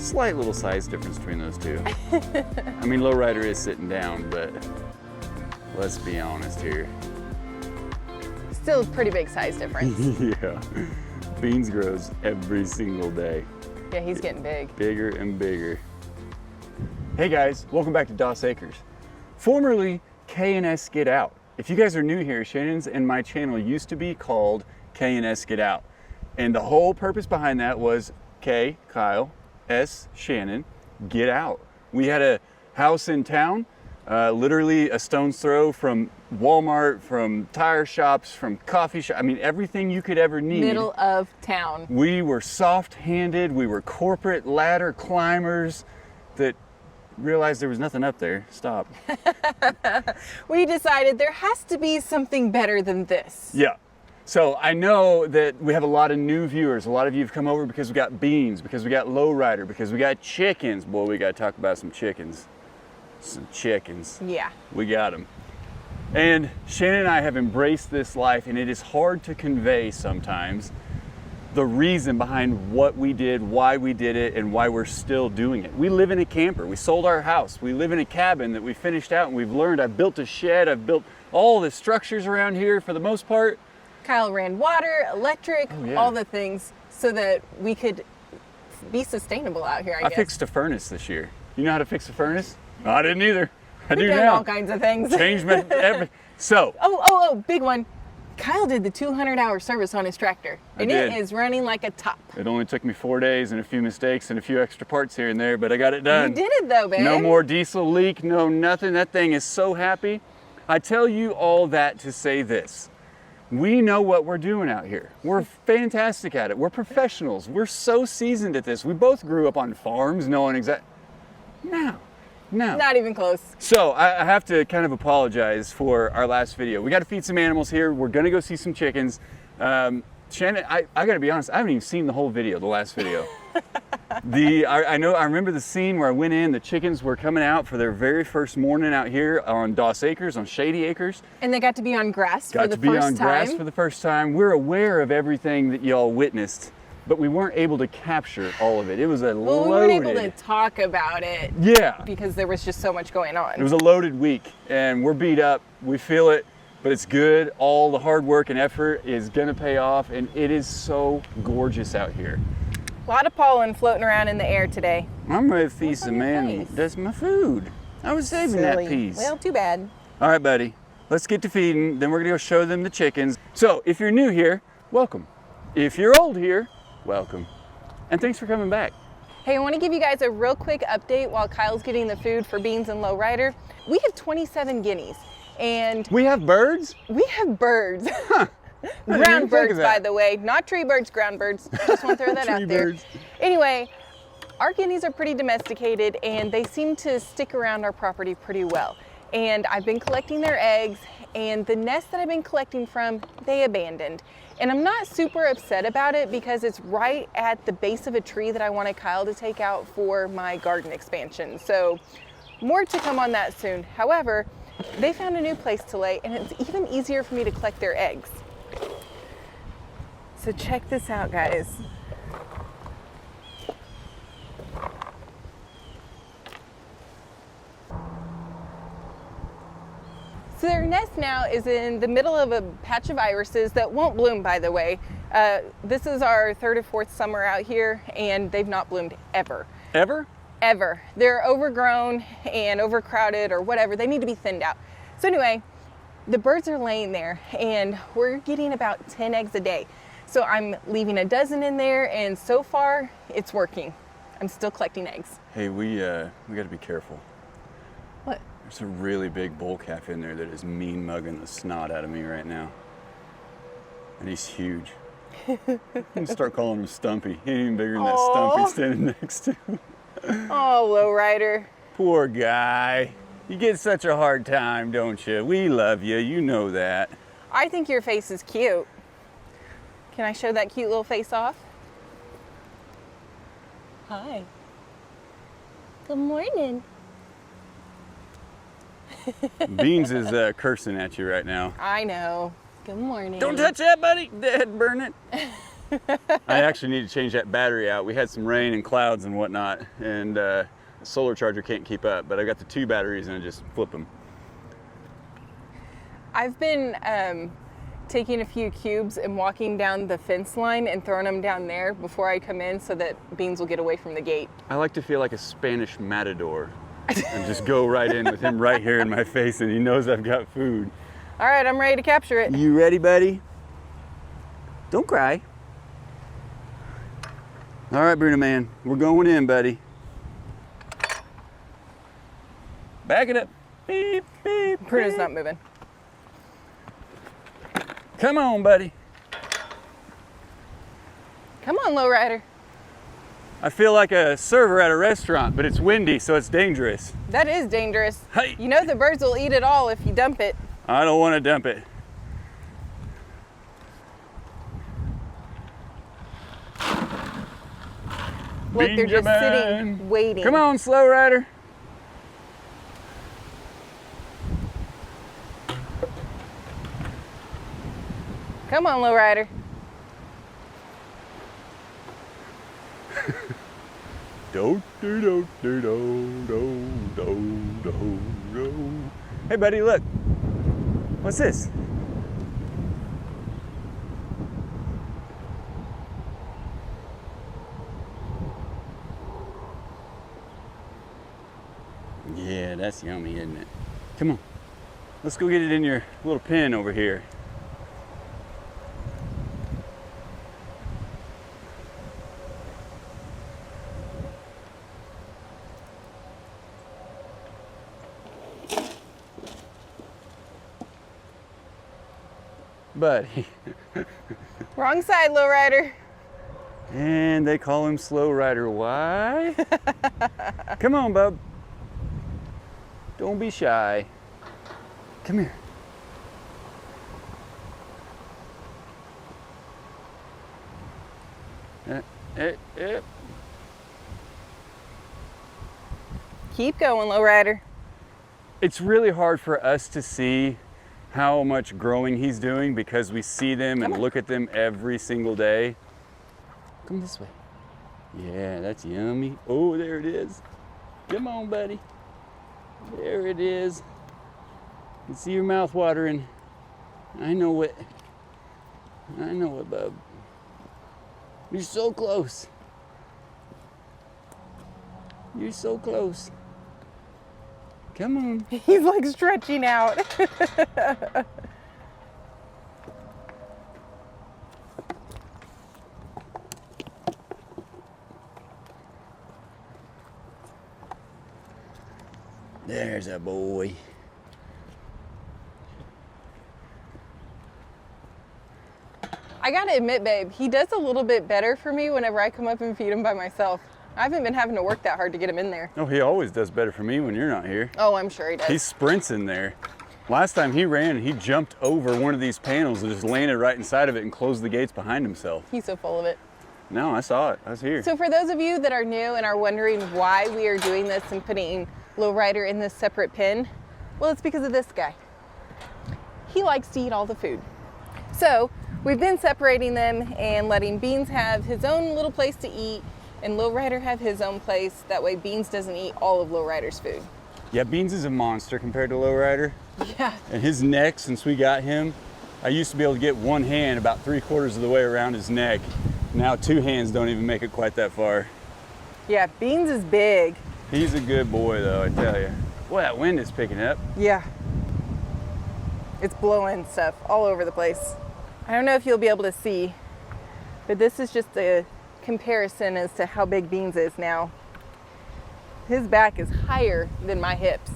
Slight little size difference between those two. I mean, lowrider is sitting down, but let's be honest here. Still a pretty big size difference. Yeah. Beans grows every single day. Yeah, he's getting big. Bigger and bigger. Hey guys, welcome back to Dossacres. Formerly K&S Get Out. If you guys are new here, Shannon's and my channel used to be called K&S Get Out. And the whole purpose behind that was K, Kyle, S, Shannon, get out. We had a house in town, literally a stone's throw from Walmart, from tire shops, from coffee shops. I mean, everything you could ever need. Middle of town. We were soft-handed, we were corporate ladder climbers that realized there was nothing up there. Stop. We decided there has to be something better than this. Yeah. So I know that we have a lot of new viewers. A lot of you have come over because we got beans, because we got lowrider, because we got chickens. Boy, we got to talk about some chickens. Some chickens. Yeah. We got them. And Shannon and I have embraced this life, and it is hard to convey sometimes the reason behind what we did, why we did it, and why we're still doing it. We live in a camper. We sold our house. We live in a cabin that we finished out, and we've learned. I've built a shed. I've built all the structures around here for the most part. Kyle ran water, electric, all the things so that we could be sustainable out here, I guess. I fixed a furnace this year. You know how to fix a furnace? No, I didn't either. I do We've done now. all kinds of things. Changed my everything. So. Oh, big one. Kyle did the 200-hour service on his tractor, and it is running like a top. It only took me 4 days and a few mistakes and a few extra parts here and there, but I got it done. You did it though, man. No more diesel leak, no nothing. That thing is so happy. I tell you all that to say this. We know what we're doing out here. We're fantastic at it. We're professionals. We're so seasoned at this. We both grew up on farms knowing exactly. No. Not even close. So I have to kind of apologize for our last video. We got to feed some animals here. We're going to go see some chickens. Shannon, I got to be honest, I haven't even seen the whole video, the last video. I remember the scene where I went in, the chickens were coming out for their very first morning out here on Dossacres, on Shady Acres. And they got to be on grass for the first time. Got to be on grass for the first time. We're aware of everything that y'all witnessed, but we weren't able to capture all of it. It was a loaded... Well, we weren't able to talk about it. Yeah. Because there was just so much going on. It was a loaded week, and we're beat up. We feel it, but it's good. All the hard work and effort is gonna pay off, and it is so gorgeous out here. A lot of pollen floating around in the air today. I'm ready to feed some animals. That's my food. I was saving that piece. Well, too bad. All right, buddy. Let's get to feeding. Then we're gonna go show them the chickens. So if you're new here, welcome. If you're old here, welcome. And thanks for coming back. Hey, I want to give you guys a real quick update while Kyle's getting the food for Beans and Lowrider. We have 27 guineas, and we have birds? We have birds. Huh. Ground birds, by the way. Not tree birds, ground birds. Just want to throw that out there. Birds. Anyway, our guineas are pretty domesticated, and they seem to stick around our property pretty well. And I've been collecting their eggs, and the nest that I've been collecting from, they abandoned. And I'm not super upset about it because it's right at the base of a tree that I wanted Kyle to take out for my garden expansion. So more to come on that soon. However, they found a new place to lay, and it's even easier for me to collect their eggs. So check this out, guys. So their nest now is in the middle of a patch of irises that won't bloom, by the way. This is our third or fourth summer out here, and they've not bloomed ever. Ever? Ever. They're overgrown and overcrowded or whatever. They need to be thinned out. So anyway, the birds are laying there, and we're getting about 10 eggs a day. So I'm leaving a dozen in there, and so far it's working. I'm still collecting eggs. Hey, we got to be careful. What? There's a really big bull calf in there that is mean mugging the snot out of me right now. And he's huge. I'm gonna start calling him Stumpy. He ain't even bigger than that Stumpy standing next to him. Oh, Lowrider. Poor guy. You get such a hard time, don't you? We love you, you know that. I think your face is cute. Can I show that cute little face off? Hi. Good morning. Beans is cursing at you right now. I know. Good morning. Don't touch that, buddy. Dead, burn it. I actually need to change that battery out. We had some rain and clouds and whatnot, and the solar charger can't keep up, but I got the 2 batteries and I just flip them. I've been taking a few cubes and walking down the fence line and throwing them down there before I come in so that Beans will get away from the gate. I like to feel like a Spanish matador and just go right in with him right here in my face, and he knows I've got food. All right, I'm ready to capture it. You ready, buddy? Don't cry. All right, Bruno man, we're going in, buddy. Back it up. Beep, beep, Bruno's beep. not moving. Come on, buddy. Come on, lowrider. I feel like a server at a restaurant, but it's windy, so it's dangerous. That is dangerous. Hey. You know the birds will eat it all if you dump it. I don't want to dump it. Look, they're just Benjamin. sitting, waiting. Come on, slow rider. Come on, lowrider. Hey, buddy, look. What's this? Yeah, that's yummy, isn't it? Come on. Let's go get it in your little pen over here. Buddy. Wrong side, lowrider. And they call him Slow Rider. Why? Come on, bub. Don't be shy. Come here. Eh. Keep going, lowrider. It's really hard for us to see how much growing he's doing because we see them and look at them every single day. Come this way. Yeah, that's yummy. Oh, there it is. Come on, buddy. There it is. You can see your mouth watering. I know it, bub. You're so close. You're so close. Come on. He's like stretching out. There's a boy. I gotta admit, babe, he does a little bit better for me whenever I come up and feed him by myself. I haven't been having to work that hard to get him in there. Oh, he always does better for me when you're not here. Oh, I'm sure he does. He sprints in there. Last time he ran, he jumped over one of these panels and just landed right inside of it and closed the gates behind himself. He's so full of it. No, I saw it. I was here. So for those of you that are new and are wondering why we are doing this and putting lowrider in this separate pen, well, it's because of this guy. He likes to eat all the food. So we've been separating them and letting Beans have his own little place to eat and lowrider have his own place. That way Beans doesn't eat all of lowrider's food. Yeah, Beans is a monster compared to Lowrider. Yeah. And his neck, since we got him, I used to be able to get one hand about 3/4 of the way around his neck. Now 2 hands don't even make it quite that far. Yeah, Beans is big. He's a good boy though, I tell you. Boy, that wind is picking up. Yeah. It's blowing stuff all over the place. I don't know if you'll be able to see, but this is just a comparison as to how big Beans is now. His back is higher than my hips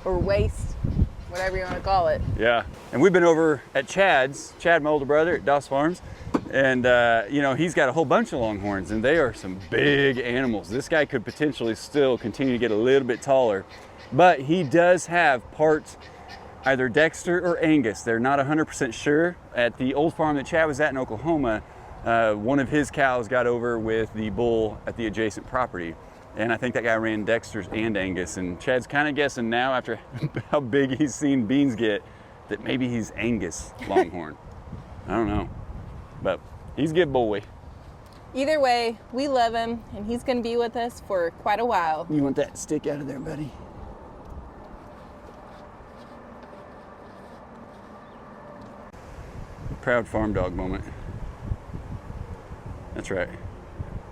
or waist, whatever you want to call it. Yeah. And we've been over at Chad, my older brother at Doss Farms. And, you know, he's got a whole bunch of longhorns and they are some big animals. This guy could potentially still continue to get a little bit taller, but he does have parts, either Dexter or Angus. They're not 100% sure. At the old farm that Chad was at in Oklahoma, one of his cows got over with the bull at the adjacent property. And I think that guy ran Dexter's and Angus. And Chad's kind of guessing now, after how big he's seen Beans get, that maybe he's Angus Longhorn. I don't know. But He's a good boy. Either way, we love him, and he's going to be with us for quite a while. You want that stick out of there, buddy? Proud farm dog moment. That's right.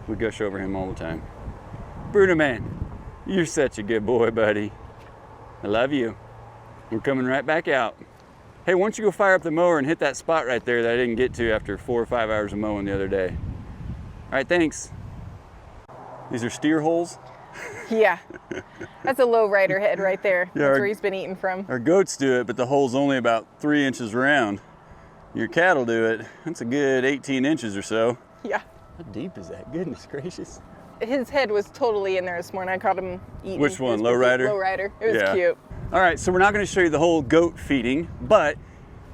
We gush over him all the time. Bruno man, you're such a good boy, buddy. I love you. We're coming right back out. Hey, why don't you go fire up the mower and hit that spot right there that I didn't get to after 4 or 5 hours of mowing the other day. All right, thanks. These are steer holes. Yeah, that's a low rider head right there. Yeah, That's where he's been eating from. Our goats do it, but the hole's only about 3 inches round. Your cattle do it. That's a good 18 inches or so. Yeah. How deep is that? Goodness gracious. His head was totally in there this morning. I caught him eating. Which one, his low rider? Low rider. It was Yeah. cute. All right, so we're not going to show you the whole goat feeding, but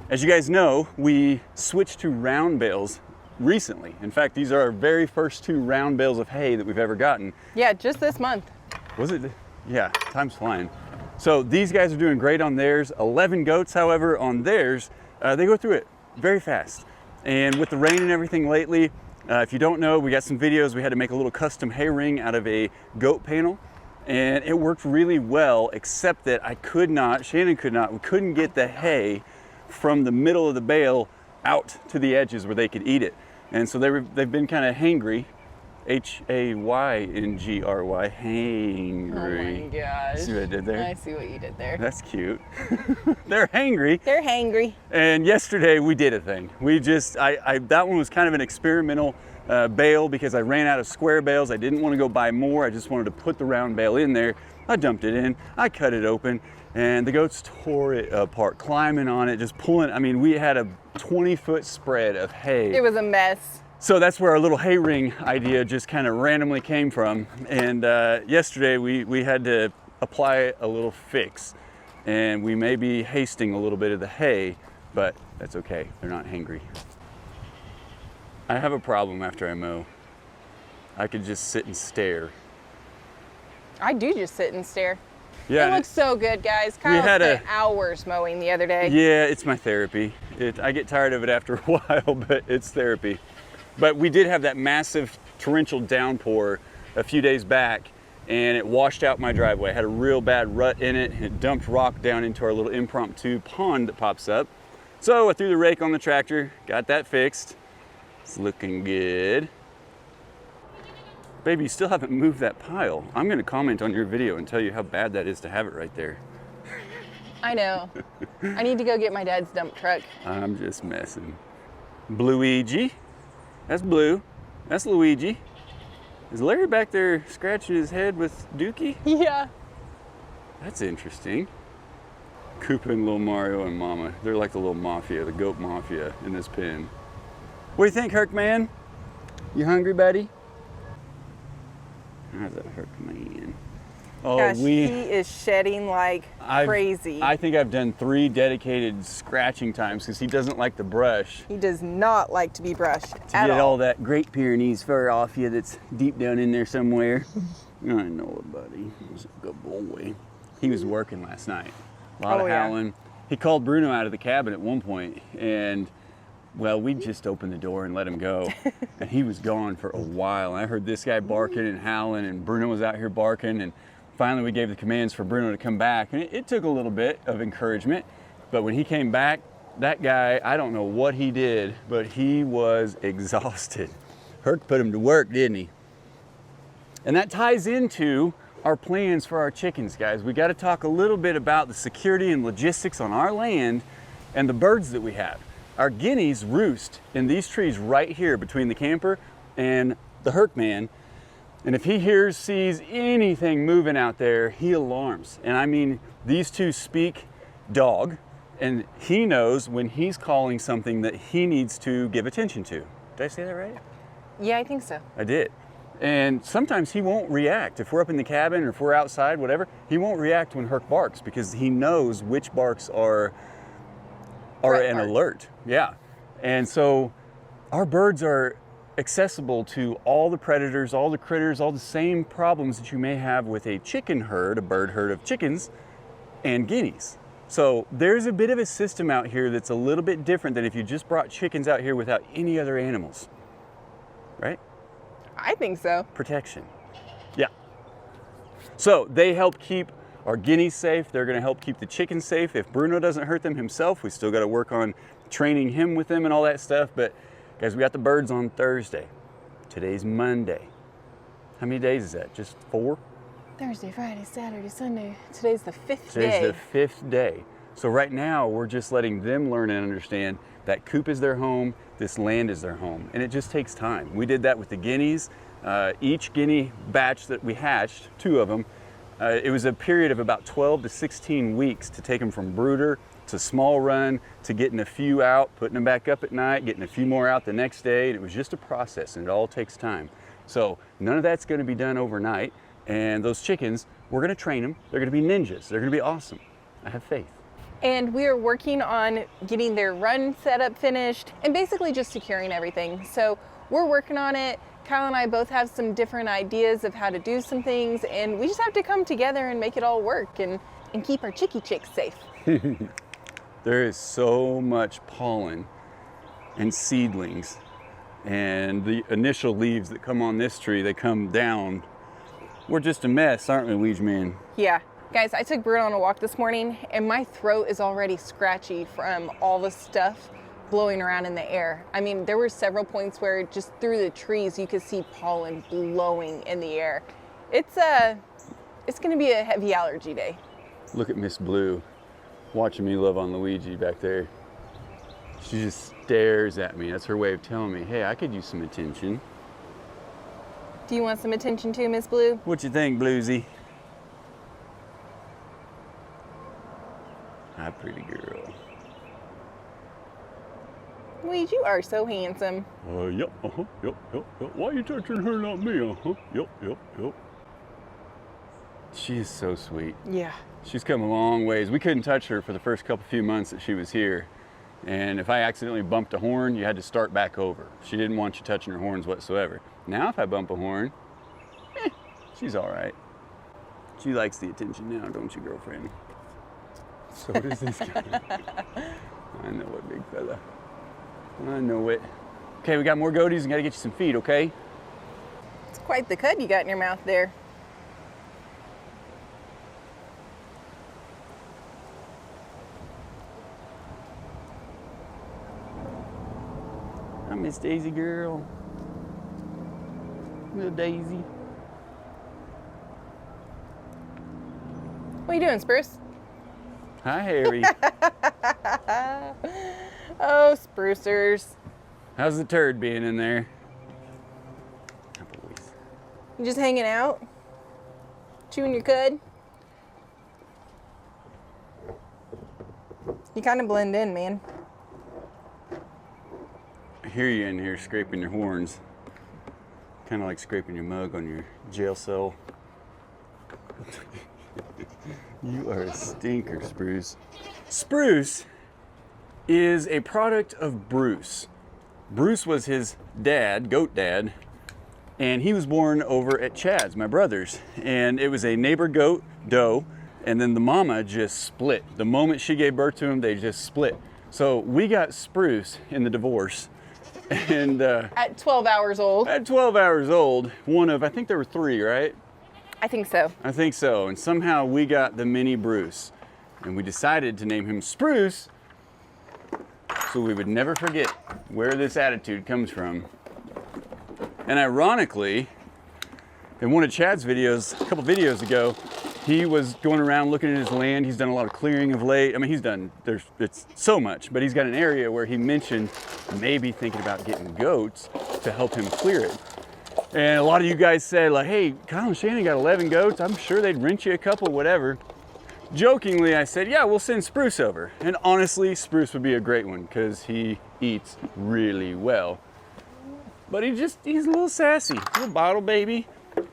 as you guys know, we switched to round bales recently. In fact, these are our very first 2 round bales of hay that we've ever gotten. Yeah, just this month. Was it? Yeah, time's flying. So these guys are doing great on theirs. 11 goats, however, on theirs, they go through it very fast. And with the rain and everything lately, if you don't know, we got some videos. We had to make a little custom hay ring out of a goat panel, and it worked really well, except that Shannon could not, we couldn't get the hay from the middle of the bale out to the edges where they could eat it. And so they've been kind of hangry, H-A-Y-N-G-R-Y, hangry. Oh my gosh. See what I did there? I see what you did there. That's cute. They're hangry. They're hangry. And yesterday we did a thing. We just, that one was kind of an experimental bale because I ran out of square bales. I didn't want to go buy more. I just wanted to put the round bale in there. I dumped it in, I cut it open, and the goats tore it apart, climbing on it, just pulling. I mean, we had a 20-foot spread of hay. It was a mess. So that's where our little hay ring idea just kind of randomly came from. And yesterday we had to apply a little fix, and we may be hasting a little bit of the hay, but that's okay, they're not hangry. I have a problem after I mow. I could just sit and stare. I do just sit and stare. Yeah, It looks so good, guys. Kyle spent hours mowing the other day. Yeah, it's my therapy. I get tired of it after a while, but it's therapy. But we did have that massive torrential downpour a few days back, and it washed out my driveway. It had a real bad rut in it. It dumped rock down into our little impromptu pond that pops up. So I threw the rake on the tractor, got that fixed. It's looking good. Baby, you still haven't moved that pile. I'm gonna comment on your video and tell you how bad that is to have it right there. I know. I need to go get my dad's dump truck. I'm just messing. Bluigi. That's Blue. That's Luigi. Is Larry back there scratching his head with Dookie? Yeah. That's interesting. Koopa and little Mario and Mama. They're like the little mafia, the goat mafia in this pen. What do you think, Herc man? You hungry, buddy? How's that Herc man? Oh, Gosh, he is shedding like crazy. I think I've done 3 dedicated scratching times because he doesn't like the brush. He does not like to be brushed To at get all. all that Great Pyrenees fur off you that's deep down in there somewhere. I know it, buddy. He's a good boy. He was working last night. A lot of howling. He called Bruno out of the cabin at one point, and well, we just opened the door and let him go. And he was gone for a while. And I heard this guy barking and howling, and Bruno was out here barking, and finally we gave the commands for Bruno to come back. And it took a little bit of encouragement, but when he came back, that guy, I don't know what he did, but he was exhausted. Herc put him to work, didn't he? And that ties into our plans for our chickens, guys. We got to talk a little bit about the security and logistics on our land and the birds that we have. Our guineas roost in these trees right here between the camper and the Herc man. And if he sees anything moving out there, he alarms. And I mean, these two speak dog, and he knows when he's calling something that he needs to give attention to. Did I say that right? Yeah, I think so. I did. And sometimes he won't react. If we're up in the cabin or if we're outside, whatever, he won't react when Herc barks because he knows which barks are an alert. Yeah. And so our birds are accessible to all the predators, all the critters, all the same problems that you may have with a chicken herd, a bird herd of chickens and guineas. So there's a bit of a system out here that's a little bit different than if you just brought chickens out here without any other animals. I think so. Protection. Yeah. So they help keep our guineas safe. They're going to help keep the chickens safe. If Bruno doesn't hurt them himself, we still got to work on training him with them and all that stuff. But guys, we got the birds on Thursday. Today's Monday. How many days is that? Just 4? Thursday, Friday, Saturday, Sunday. Today's the 5th day. Today's the 5th day. So right now we're just letting them learn and understand that coop is their home, this land is their home, and it just takes time. We did that with the guineas. Each guinea batch that we hatched, 2 of them, it was a period of about 12 to 16 weeks to take them from brooder to small run to getting a few out, putting them back up at night, getting a few more out the next day, and it was just a process, and it all takes time. So none of that's going to be done overnight, and those chickens, we're going to train them. They're going to be ninjas. They're going to be awesome. I have faith. And we are working on getting their run setup finished and basically just securing everything. So we're working on it. Kyle and I both have some different ideas of how to do some things, and we just have to come together and make it all work and keep our chicks safe. There is so much pollen and seedlings, and the initial leaves that come on this tree, they come down. We're just a mess, aren't we, Weege Man? Yeah. Guys, I took Bruno on a walk this morning, and my throat is already scratchy from all the stuff blowing around in the air. I mean, there were several points where just through the trees you could see pollen blowing in the air. It's gonna be a heavy allergy day. Look at Miss Blue watching me love on Luigi back there. She just stares at me. That's her way of telling me, hey, I could use some attention. Do you want some attention too, Miss Blue? What you think, Bluesy? Hi, pretty girl. Weege, you are so handsome. Yep, yep. Why are you touching her, not me? Yep. She is so sweet. Yeah. She's come a long ways. We couldn't touch her for the first few months that she was here. And if I accidentally bumped a horn, you had to start back over. She didn't want you touching her horns whatsoever. Now if I bump a horn, she's all right. She likes the attention now, don't you, girlfriend? So does this guy. I know it, big fella. I know it. Okay, we got more goaties and gotta get you some feed, okay? It's quite the cut you got in your mouth there. I miss Daisy girl. Little Daisy. What are you doing, Spruce? Hi, Harry. Oh, sprucers. How's the turd being in there? You just hanging out? Chewing your cud? You kind of blend in, man. I hear you in here scraping your horns. Kind of like scraping your mug on your jail cell. You are a stinker, Spruce. Spruce is a product of Bruce. Bruce was his dad, goat dad, and he was born over at Chad's, my brother's. And it was a neighbor goat, doe, and then the mama just split. The moment she gave birth to him, they just split. So we got Spruce in the divorce. And at 12 hours old. At 12 hours old, one of, I think there were 3, right? I think so. I think so. And somehow we got the mini Bruce. And we decided to name him Spruce so we would never forget where this attitude comes from. And ironically, in one of Chad's videos, a couple videos ago, he was going around looking at his land. He's done a lot of clearing of late. I mean, it's so much, but he's got an area where he mentioned maybe thinking about getting goats to help him clear it. And a lot of you guys said, like, hey, Kyle and Shannon got 11 goats. I'm sure they'd rent you a couple, whatever. Jokingly, I said, yeah, we'll send Spruce over. And honestly, Spruce would be a great one because he eats really well. But he's a little sassy, little bottle baby.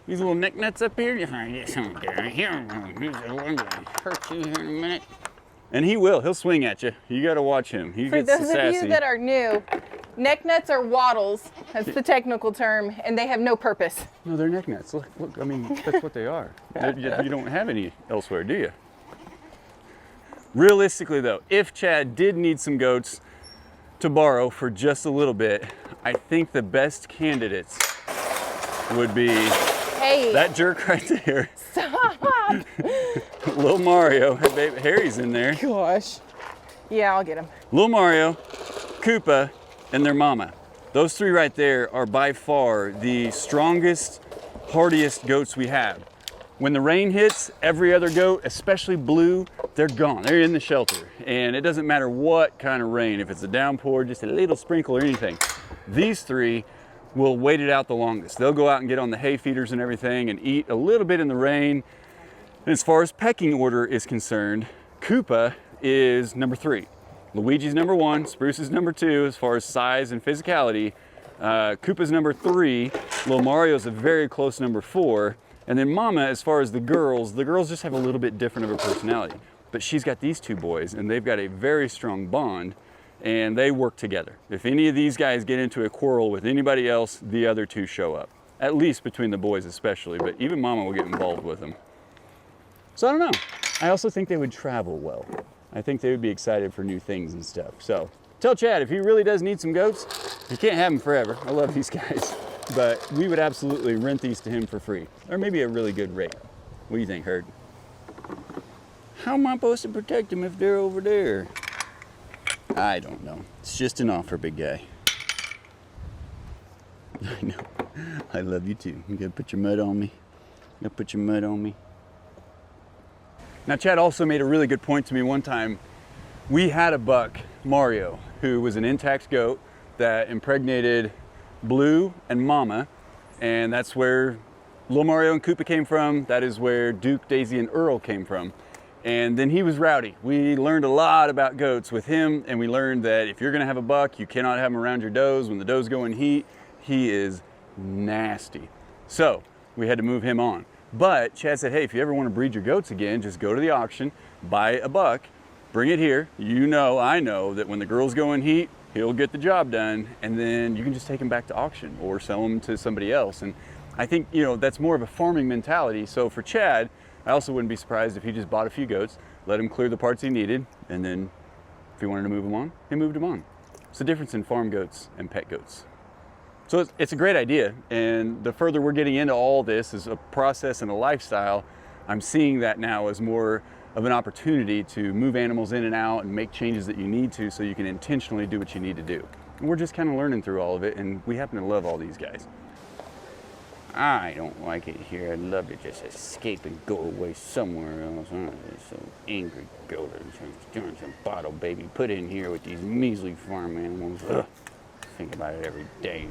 These little neck nuts up here. Hurt you here in a minute. And he'll swing at you. You got to watch him. He For gets those sassy. of you that are new, neck nuts are waddles. That's the technical term, and they have no purpose. No, they're neck nuts. Look, I mean, that's what they are. You don't have any elsewhere, do you? Realistically, though, if Chad did need some goats to borrow for just a little bit, I think the best candidates would be Hey. that jerk right there. Stop. Little Mario. Hey, baby, Harry's in there. Gosh. Yeah, I'll get him. Little Mario, Koopa, and their mama. Those three right there are by far the strongest, hardiest goats we have. When the rain hits, every other goat, especially Blue, they're gone. They're in the shelter. And it doesn't matter what kind of rain, if it's a downpour, just a little sprinkle or anything. These three will wait it out the longest. They'll go out and get on the hay feeders and everything and eat a little bit in the rain. And as far as pecking order is concerned, Koopa is number 3. Luigi's number 1, Spruce is number 2 as far as size and physicality. Koopa's number 3, Little Mario's a very close number 4. And then Mama, as far as the girls just have a little bit different of a personality. But she's got these 2 boys and they've got a very strong bond and they work together. If any of these guys get into a quarrel with anybody else, the other 2 show up. At least between the boys especially, but even Mama will get involved with them. So I don't know. I also think they would travel well. I think they would be excited for new things and stuff. So tell Chad if he really does need some goats, you can't have them forever. I love these guys. But we would absolutely rent these to him for free, or maybe a really good rate. What do you think, Herd? How am I supposed to protect them if they're over there? I don't know. It's just an offer, big guy. I know. I love you too. You gotta put your mud on me. You gotta put your mud on me. Now, Chad also made a really good point to me one time. We had a buck, Mario, who was an intact goat that impregnated Blue and Mama, and that's where Little Mario and Koopa came from. That is where Duke, Daisy, and Earl came from. And then he was rowdy. We learned a lot about goats with him, and we learned that if you're gonna have a buck, you cannot have him around your does. When the does go in heat, he is nasty. So we had to move him on. But Chad said, hey, if you ever want to breed your goats again, just go to the auction, buy a buck, bring it here. You know, I know that when the girls go in heat, he'll get the job done, and then you can just take him back to auction or sell him to somebody else. And I think, you know, that's more of a farming mentality. So for Chad, I also wouldn't be surprised if he just bought a few goats, let him clear the parts he needed, and then if he wanted to move them on, he moved them on. It's the difference in farm goats and pet goats. So it's a great idea, and the further we're getting into all this as a process and a lifestyle, I'm seeing that now as more of an opportunity to move animals in and out and make changes that you need to so you can intentionally do what you need to do. And we're just kind of learning through all of it, and we happen to love all these guys. I don't like it here. I'd love to just escape and go away somewhere else. I'm so angry goat. Doing some bottle baby put in here with these measly farm animals. Ugh. Think about it every day.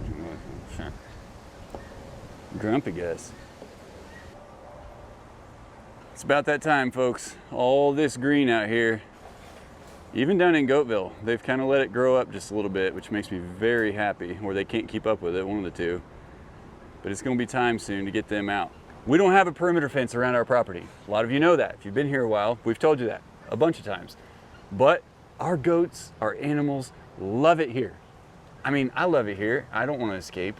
Grumpy Gus. It's about that time, folks. All this green out here. Even down in Goatville, they've kind of let it grow up just a little bit, which makes me very happy, or they can't keep up with it, one of the two. But it's going to be time soon to get them out. We don't have a perimeter fence around our property. A lot of you know that. If you've been here a while, we've told you that a bunch of times. But our goats, our animals, love it here. I mean, I love it here. I don't want to escape.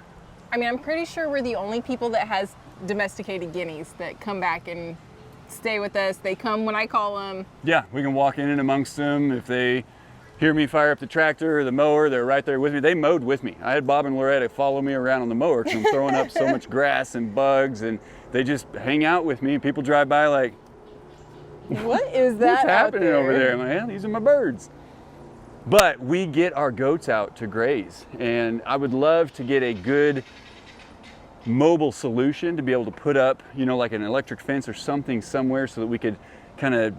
I mean, I'm pretty sure we're the only people that has domesticated guineas that come back and stay with us. They come when I call them. Yeah, we can walk in and amongst them. If they hear me fire up the tractor or the mower, they're right there with me. They mowed with me. I had Bob and Loretta follow me around on the mower because I'm throwing up so much grass and bugs, and they just hang out with me. People drive by like, what is that what's happening over there? I'm like, yeah, these are my birds. But we get our goats out to graze, and I would love to get a good mobile solution to be able to put up, you know, like an electric fence or something somewhere so that we could kind of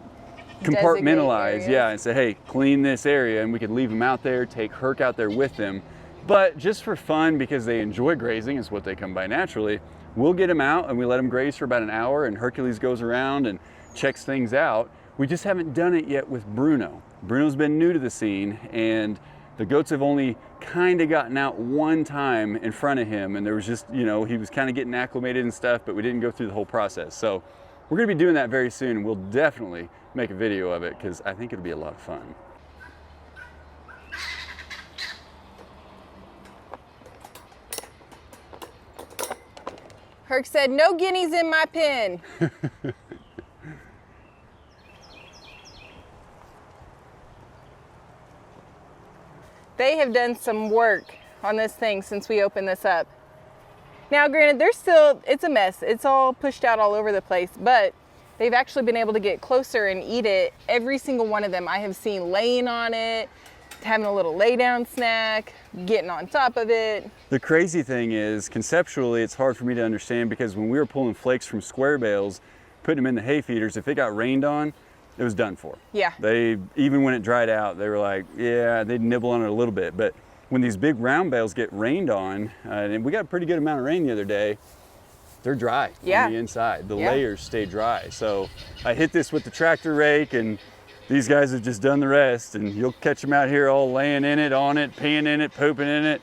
compartmentalize, yeah, and say, hey, clean this area, and we could leave them out there, take Herc out there with them. But just for fun, because they enjoy grazing, is what they come by naturally, we'll get them out and we let them graze for about an hour, and Hercules goes around and checks things out. We just haven't done it yet with Bruno. Bruno's been new to the scene, and the goats have only kind of gotten out one time in front of him, and there was just, you know, he was kind of getting acclimated and stuff, but we didn't go through the whole process. So we're gonna be doing that very soon, and we'll definitely make a video of it because I think it'll be a lot of fun. Herc said, no guineas in my pen. They have done some work on this thing since we opened this up. Now, granted, it's a mess. It's all pushed out all over the place, but they've actually been able to get closer and eat it. Every single one of them I have seen laying on it, having a little lay down snack, getting on top of it. The crazy thing is, conceptually, it's hard for me to understand because when we were pulling flakes from square bales, putting them in the hay feeders, if it got rained on, it was done for. Yeah. Even when it dried out, they were like, yeah, they'd nibble on it a little bit. But when these big round bales get rained on, and we got a pretty good amount of rain the other day, they're dry on the inside. The layers stay dry. So I hit this with the tractor rake, and these guys have just done the rest, and you'll catch them out here all laying in it, on it, peeing in it, pooping in it.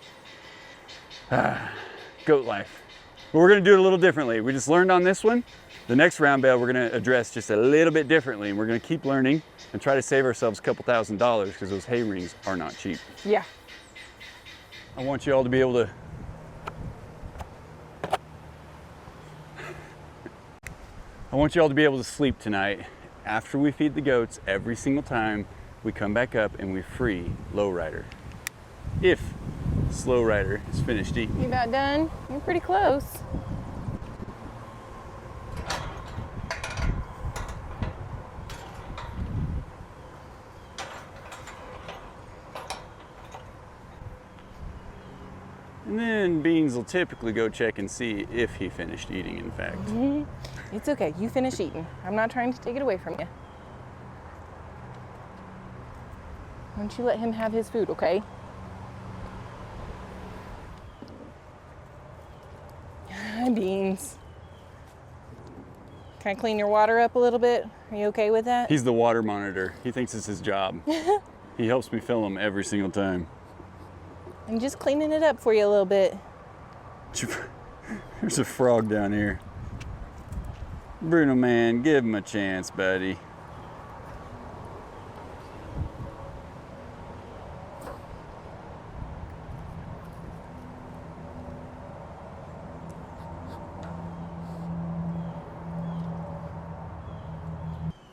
Goat life. But we're gonna do it a little differently. We just learned on this one. The next round bale we're gonna address just a little bit differently, and we're gonna keep learning and try to save ourselves a couple $1,000s because those hay rings are not cheap. Yeah. I want you all to be able to sleep tonight after we feed the goats every single time we come back up and we free Lowrider. If Slow Rider is finished eating. You about done? You're pretty close. And then Beans will typically go check and see if he finished eating, in fact. It's okay, you finish eating. I'm not trying to take it away from you. Why don't you let him have his food, okay? Hi, Beans. Can I clean your water up a little bit? Are you okay with that? He's the water monitor. He thinks it's his job. He helps me fill them every single time. I'm just cleaning it up for you a little bit. There's a frog down here. Bruno, man, give him a chance, buddy.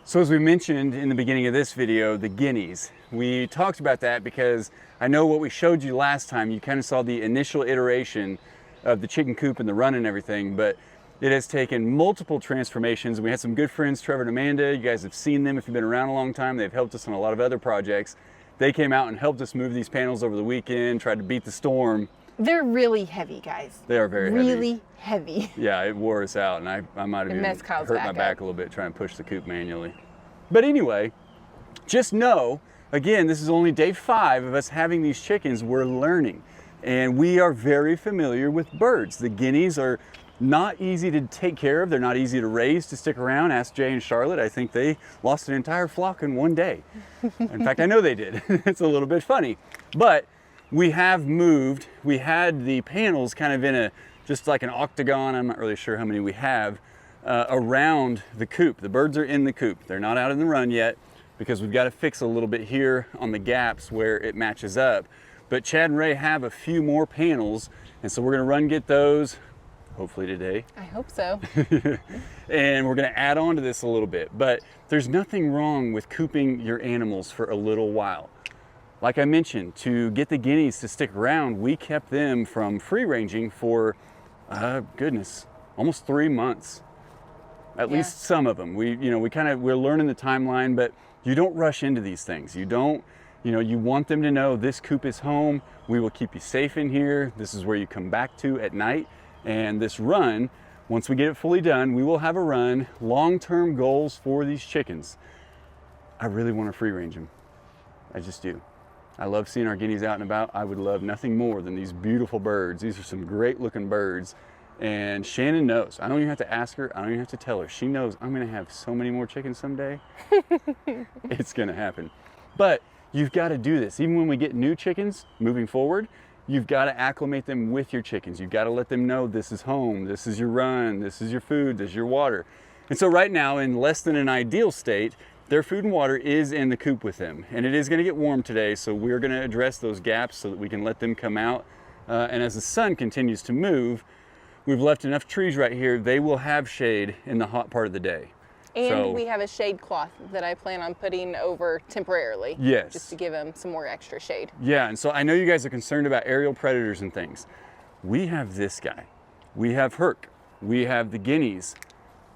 So as we mentioned in the beginning of this video, the guineas. We talked about that because I know what we showed you last time, you kind of saw the initial iteration of the chicken coop and the run and everything, but it has taken multiple transformations. We had some good friends, Trevor and Amanda. You guys have seen them if you've been around a long time. They've helped us on a lot of other projects. They came out and helped us move these panels over the weekend, tried to beat the storm. They're really heavy, guys. They are very heavy. Really heavy. Yeah, it wore us out, and I might have even hurt my back a little bit trying to push the coop manually. But anyway, just know, again, this is only day 5 of us having these chickens. We're learning, and we are very familiar with birds. The guineas are not easy to take care of. They're not easy to raise, to stick around. Ask Jay and Charlotte. I think they lost an entire flock in one day. In fact, I know they did. It's a little bit funny. But we have moved. We had the panels kind of in just like an octagon. I'm not really sure how many we have around the coop. The birds are in the coop. They're not out in the run yet because we've got to fix a little bit here on the gaps where it matches up. But Chad and Ray have a few more panels, and so we're going to run get those hopefully today. I hope so. And we're going to add on to this a little bit. But there's nothing wrong with cooping your animals for a little while. Like I mentioned, to get the guineas to stick around, we kept them from free ranging for, goodness, almost 3 months. At least some of them. We're learning the timeline, but you don't rush into these things. You want them to know this coop is home. We will keep you safe in here. This is where you come back to at night. And this run, once we get it fully done, we will have a run, long-term goals for these chickens. I really want to free range them. I just do. I love seeing our guineas out and about. I would love nothing more than these beautiful birds. These are some great looking birds. And Shannon knows. I don't even have to ask her. I don't even have to tell her. She knows I'm going to have so many more chickens someday. It's going to happen. But you've got to do this. Even when we get new chickens moving forward, you've got to acclimate them with your chickens. You've got to let them know this is home, this is your run, this is your food, this is your water. And so right now, in less than an ideal state, their food and water is in the coop with them. And it is going to get warm today, so we're going to address those gaps so that we can let them come out. And as the sun continues to move, we've left enough trees right here. They will have shade in the hot part of the day. And we have a shade cloth that I plan on putting over temporarily. Yes. Just to give them some more extra shade. Yeah, and so I know you guys are concerned about aerial predators and things. We have this guy. we have Herc, we have the guineas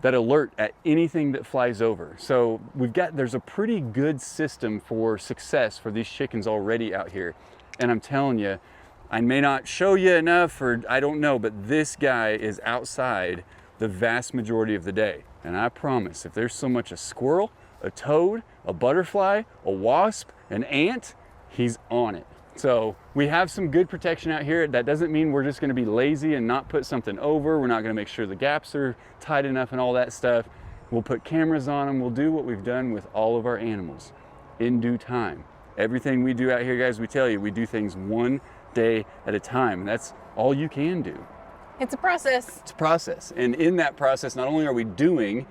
that alert at anything that flies over. So there's a pretty good system for success for these chickens already out here. And I'm telling you, I may not show you enough, or I don't know, but this guy is outside the vast majority of the day. And I promise, if there's so much a squirrel, a toad, a butterfly, a wasp, an ant, he's on it. So we have some good protection out here. That doesn't mean we're just gonna be lazy and not put something over. We're not gonna make sure the gaps are tight enough and all that stuff. We'll put cameras on them. We'll do what we've done with all of our animals in due time. Everything we do out here, guys, we tell you, we do things one day at a time. And that's all you can do. It's a process. It's a process. And in that process, not only are we doing,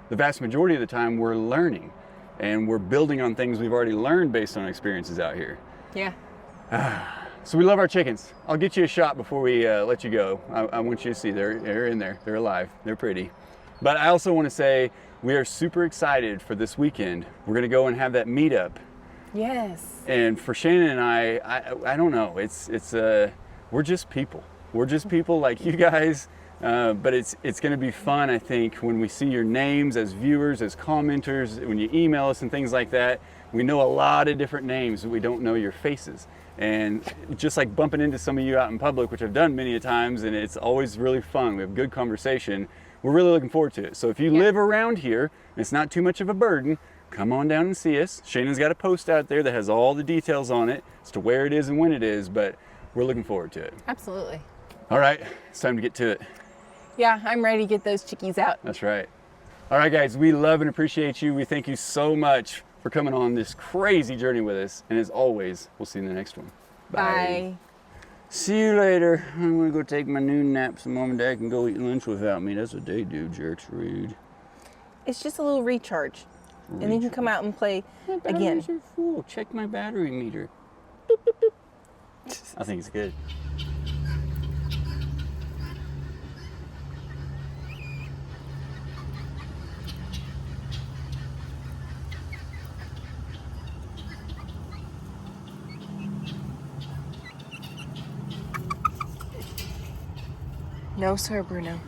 the vast majority of the time, we're learning. And we're building on things we've already learned based on experiences out here. Yeah. So we love our chickens. I'll get you a shot before we let you go. I want you to see they're in there. They're alive. They're pretty. But I also want to say we are super excited for this weekend. We're going to go and have that meetup. Yes. And for Shannon and I don't know. We're just people. We're just people like you guys. But it's going to be fun, I think, when we see your names as viewers, as commenters, when you email us and things like that. We know a lot of different names, but we don't know your faces. And just like bumping into some of you out in public, which I've done many a times, and it's always really fun. We have good conversation. We're really looking forward to it. So if you live around here, and it's not too much of a burden, come on down and see us. Shannon's got a post out there that has all the details on it as to where it is and when it is, but we're looking forward to it. Absolutely. All right, it's time to get to it. Yeah, I'm ready to get those chickies out. That's right. All right, guys, we love and appreciate you. We thank you so much for coming on this crazy journey with us. And as always, we'll see you in the next one. Bye. See you later. I'm gonna go take my noon nap so Mom and Dad can go eat lunch without me. That's what they do, jerks. Rude. It's just a little recharge. And then you can come out and play again. Batteries are full. Check my battery meter. Boop, boop, boop. I think it's good. No, sir, Bruno.